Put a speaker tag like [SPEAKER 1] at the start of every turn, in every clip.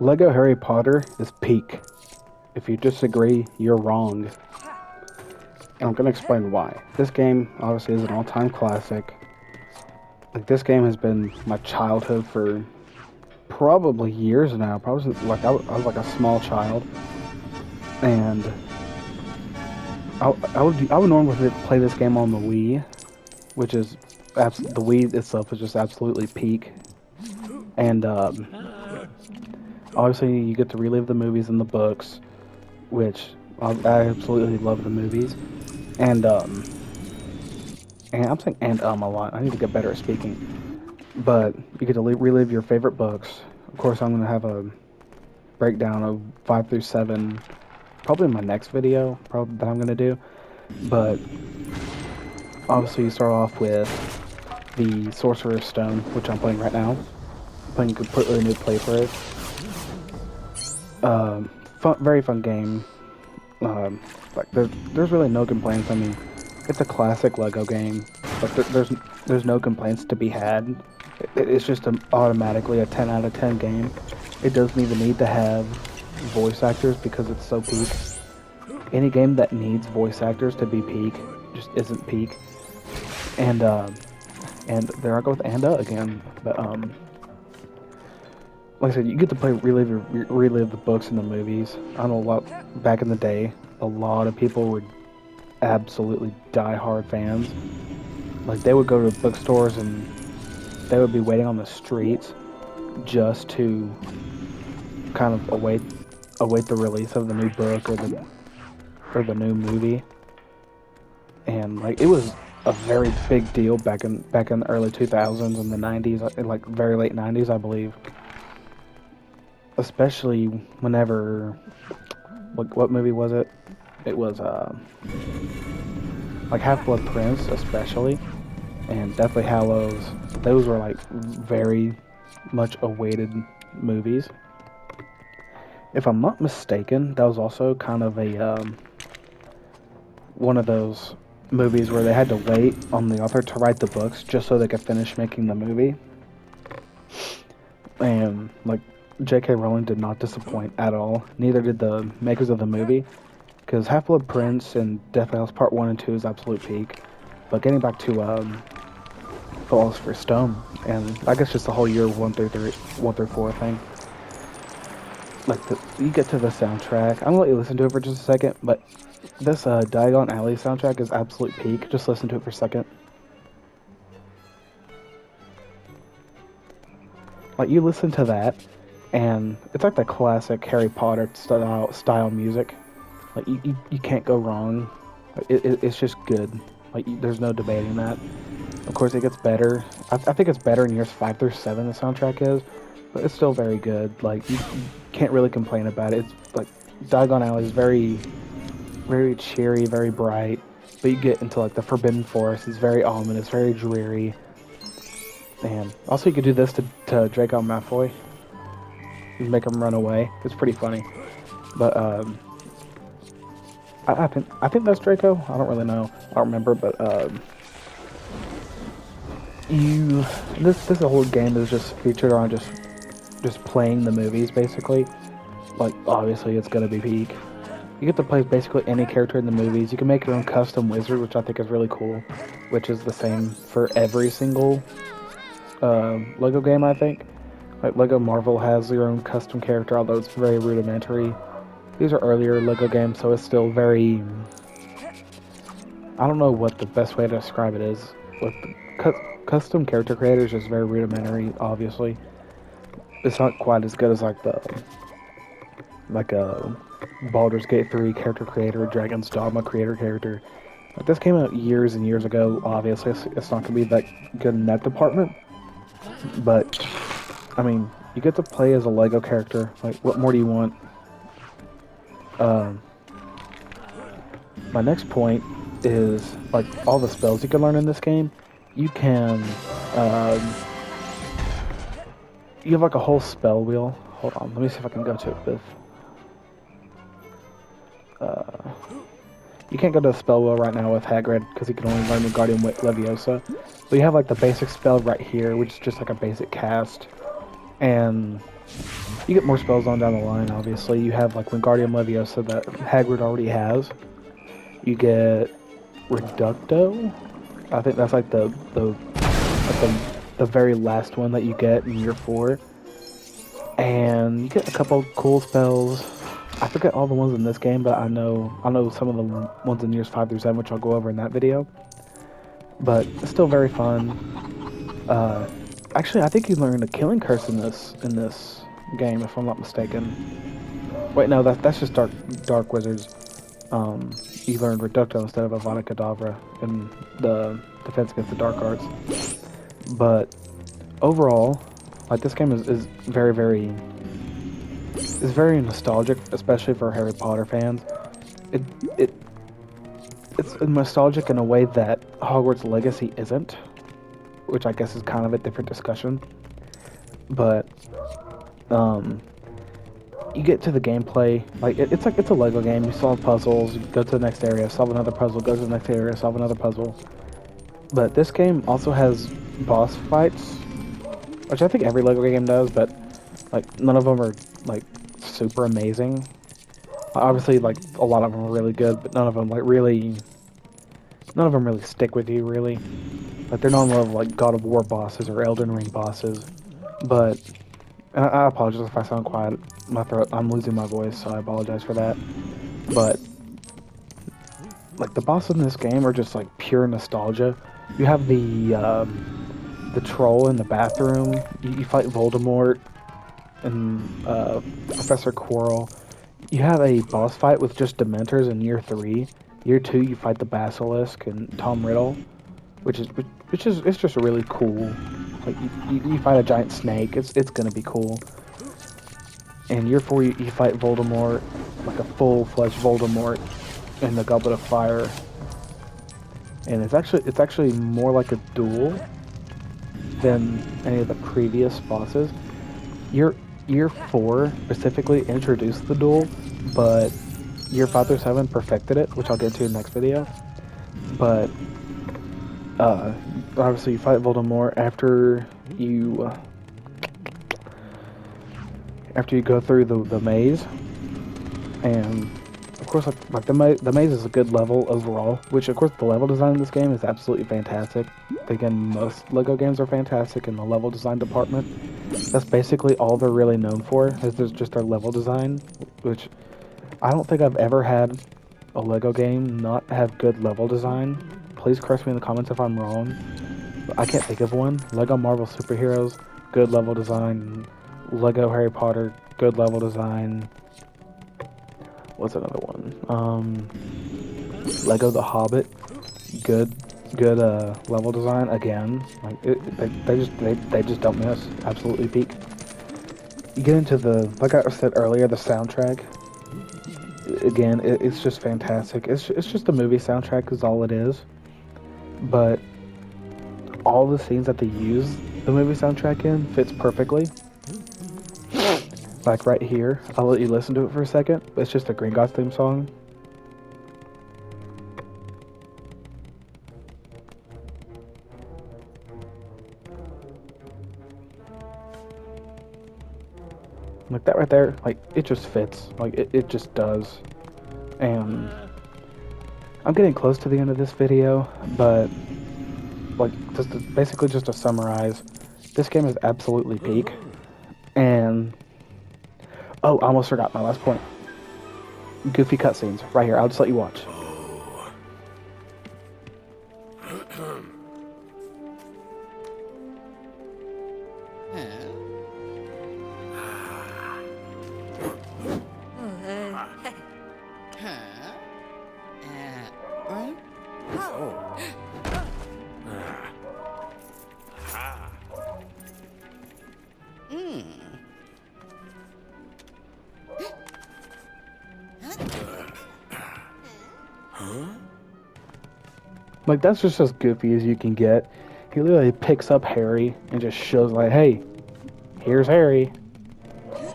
[SPEAKER 1] Lego Harry Potter is peak. If you disagree, you're wrong. And I'm gonna explain why. This game obviously is an all-time classic. Like this game has been my childhood for probably years now. Probably since, like I was like a small child, and I would normally play this game on the Wii, which is the Wii itself is just absolutely peak. And obviously you get to relive the movies and the books, which I absolutely love the movies. And and I'm saying a lot. I need to get better at speaking. But you get to relive your favorite books. Of course, I'm gonna have a breakdown of 5 through 7, probably in my next video, probably that I'm gonna do. But obviously, you start off with the Sorcerer's Stone, which I'm playing right now. Playing a completely new playthrough. Very fun game. Like there's really no complaints. I mean, it's a classic Lego game, but there's no complaints to be had. It's just automatically a 10 out of 10 game. It doesn't even need to have voice actors because it's so peak. Any game that needs voice actors to be peak just isn't peak. And there I go with again. But like I said, you get to relive the books and the movies. I know a lot back in the day. A lot of people were absolutely die-hard fans. Like they would go to bookstores and they would be waiting on the streets just to kind of await the release of the new book or the new movie. And like it was a very big deal back in the early 2000s and the 90s, like very late 90s, I believe. Especially whenever, what movie was it? It was like Half-Blood Prince, especially, and Deathly Hallows. Those were like very much awaited movies. If I'm not mistaken, that was also kind of a one of those movies where they had to wait on the author to write the books just so they could finish making the movie. And like J.K. Rowling did not disappoint at all. Neither did the makers of the movie, because Half-Blood Prince and Deathly Hallows Part 1 and 2 is absolute peak. But getting back to Philosopher's Stone, and I guess just the whole year 1 through 4 thing. Like you get to the soundtrack. I'm gonna let you listen to it for just a second, but this Diagon Alley soundtrack is absolute peak. Just listen to it for a second. Like you listen to that, and it's like the classic Harry Potter style music. Like you can't go wrong. Like, it's just good. Like there's no debating that. Of course, it gets better. I think it's better in years 5 through 7. The soundtrack is, but it's still very good. Like you can't really complain about it. It's like Diagon Alley is very, very cheery, very bright. But you get into like the Forbidden Forest. It's very ominous, very dreary. And also, you could do this to Draco Malfoy. You make him run away. It's pretty funny. But I think that's Draco. I don't really know. I don't remember. But this whole game is just featured on just playing the movies basically. Like obviously, it's gonna be peak. You get to play basically any character in the movies. You can make your own custom wizard, which I think is really cool. Which is the same for every single Lego game, I think. Like Lego Marvel has your own custom character, although it's very rudimentary. These are earlier Lego games, so it's still very... I don't know what the best way to describe it is. With custom character creator is just very rudimentary, obviously. It's not quite as good as like a Baldur's Gate 3 character creator, Dragon's Dogma creator character. Like this came out years and years ago, obviously it's not going to be that good in that department. But, I mean, you get to play as a Lego character. Like, what more do you want? My next point is, like, all the spells you can learn in this game. You can, you have, like, a whole spell wheel. Hold on, let me see if I can go to it with... You can't go to the spell wheel right now with Hagrid, because he can only learn Wingardium Leviosa. But you have, like, the basic spell right here, which is just, like, a basic cast. And You get more spells on down the line, obviously. You have, like, Wingardium Leviosa that Hagrid already has. You get Reducto. I think that's, like, the very last one that you get in year 4. And you get a couple cool spells. I forget all the ones in this game, but I know some of the ones in years 5 through 7, which I'll go over in that video. But it's still very fun. Actually, I think you learn a Killing Curse in this game, if I'm not mistaken. Wait, no, that's just Dark Wizards. You learn Reducto instead of Avada Kedavra in the Defense Against the Dark Arts. But overall, like, this game is very, very nostalgic, especially for Harry Potter fans. It's nostalgic in a way that Hogwarts Legacy isn't, which I guess is kind of a different discussion. But you get to the gameplay, like it's a Lego game. You solve puzzles, you go to the next area, solve another puzzle, go to the next area, solve another puzzle. But this game also has boss fights, which I think every Lego game does, but like none of them are like super amazing. Obviously, like a lot of them are really good, but none of them really stick with you really. Like they're not like God of War bosses or Elden Ring bosses. But and I apologize if I sound quiet. I'm losing my voice, so I apologize for that. But like the bosses in this game are just like pure nostalgia. You have the troll in the bathroom. You fight Voldemort and Professor Quirrell. You have a boss fight with just Dementors in year 3. Year 2, you fight the Basilisk and Tom Riddle, which is it's just really cool. Like you fight a giant snake. It's gonna be cool. And year 4, you fight Voldemort, like a full-fledged Voldemort in the Goblet of Fire. And it's actually more like a duel than any of the previous bosses. Year 4 specifically introduced the duel, but year 5 through 7 perfected it, which I'll get to in the next video. But obviously you fight Voldemort after you go through the maze, and of course like the maze is a good level overall, which of course the level design in this game is absolutely fantastic. Again, most Lego games are fantastic in the level design department. That's basically all they're really known for, is just their level design, which I don't think I've ever had a Lego game not have good level design. Please correct me in the comments if I'm wrong. I can't think of one. Lego Marvel Superheroes, good level design. Lego Harry Potter, good level design. What's another one? Lego The Hobbit, good level design. Again, like they just don't miss. Absolutely peak. You get into like I said earlier, the soundtrack. Again, it's just fantastic. It's just a movie soundtrack is all it is. But all the scenes that they use the movie soundtrack in fits perfectly. Like right here, I'll let you listen to it for a second. It's just a Gringotts theme song. Like that right there, like it just fits. Like it just does. And I'm getting close to the end of this video, but like basically just to summarize, this game is absolutely peak. And oh, I almost forgot my last point. Goofy cutscenes right here. I'll just let you watch. Like, that's just as goofy as you can get. He literally picks up Harry and just shows, like, hey, here's Harry.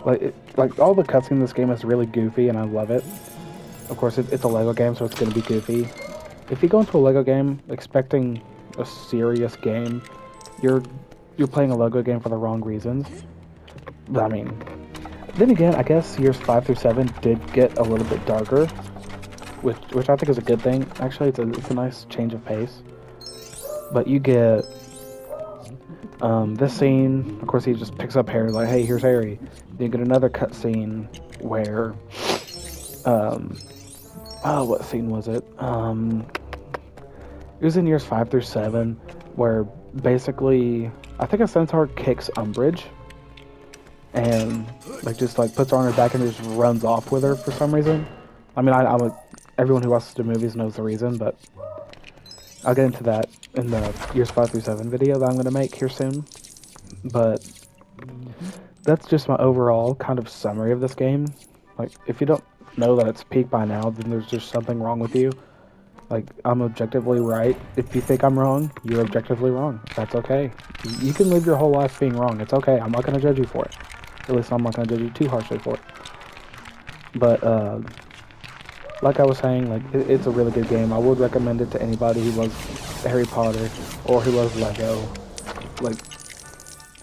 [SPEAKER 1] Like all the cutscenes in this game is really goofy, and I love it. Of course, it's a Lego game, so it's going to be goofy. If you go into a Lego game expecting a serious game, you're playing a Lego game for the wrong reasons. But I mean, then again, I guess years 5 through 7 did get a little bit darker, which I think is a good thing. Actually, it's a nice change of pace. But you get this scene. Of course, he just picks up Harry, like, hey, here's Harry. Then you get another cutscene where, oh, what scene was it? It was in years 5 through 7, where basically, I think a centaur kicks Umbridge, and like just like puts her on her back and just runs off with her for some reason. I mean, everyone who watches the movies knows the reason, but I'll get into that in the years 5 through 7 video that I'm going to make here soon. But that's just my overall kind of summary of this game. Like, if you don't know that it's peak by now, then there's just something wrong with you. Like, I'm objectively right. If you think I'm wrong, you're objectively wrong. That's okay. You can live your whole life being wrong. It's okay. I'm not going to judge you for it. At least I'm not going to judge you too harshly for it. But, like I was saying, like, it's a really good game. I would recommend it to anybody who loves Harry Potter or who loves Lego. Like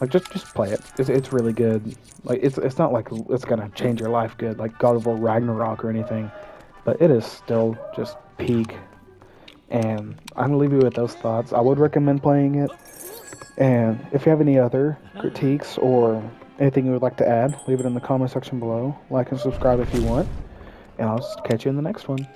[SPEAKER 1] just play it. It's really good. Like, it's not like it's going to change your life good, like God of War Ragnarok or anything. But it is still just peak. And I'm going to leave you with those thoughts. I would recommend playing it. And if you have any other critiques or anything you would like to add, leave it in the comment section below. Like and subscribe if you want. And I'll catch you in the next one.